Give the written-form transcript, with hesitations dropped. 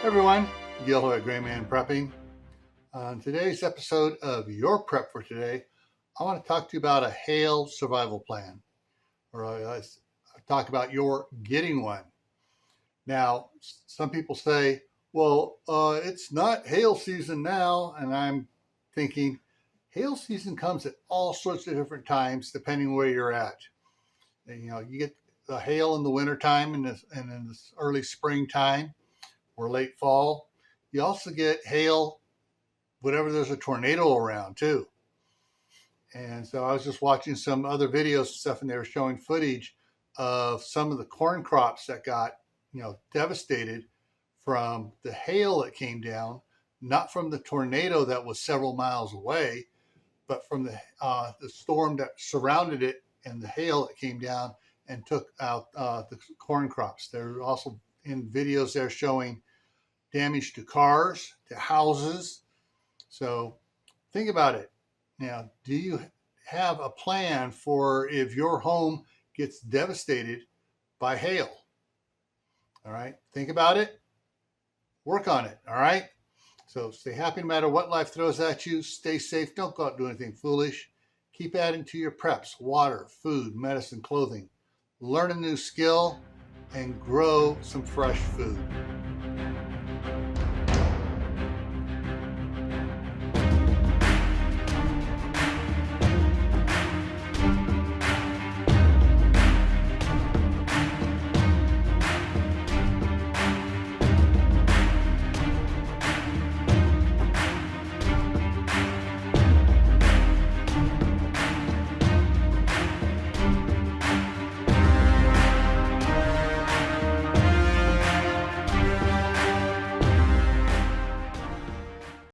Hey everyone, Gil here at Graymanprepping. On today's episode of Your Prep for Today, I want to talk to you about a hail survival plan, or talk about your getting one. Now, some people say, well, it's not hail season now, and I'm thinking hail season comes at all sorts of different times depending where you're at. And, you get the hail in the wintertime and in this early springtime or late fall. You also get hail whenever there's a tornado around too. And so I was just watching some other videos and stuff, and they were showing footage of some of the corn crops that got, devastated from the hail that came down, not from the tornado that was several miles away, but from the storm that surrounded it and the hail that came down and took out the corn crops. There are also in videos there showing damage to cars, to houses. So think about it. Now, do you have a plan for if your home gets devastated by hail? All right. Think about it. Work on it. All right. So stay happy no matter what life throws at you. Stay safe. Don't go out and do anything foolish. Keep adding to your preps: water, food, medicine, clothing. Learn a new skill and grow some fresh food.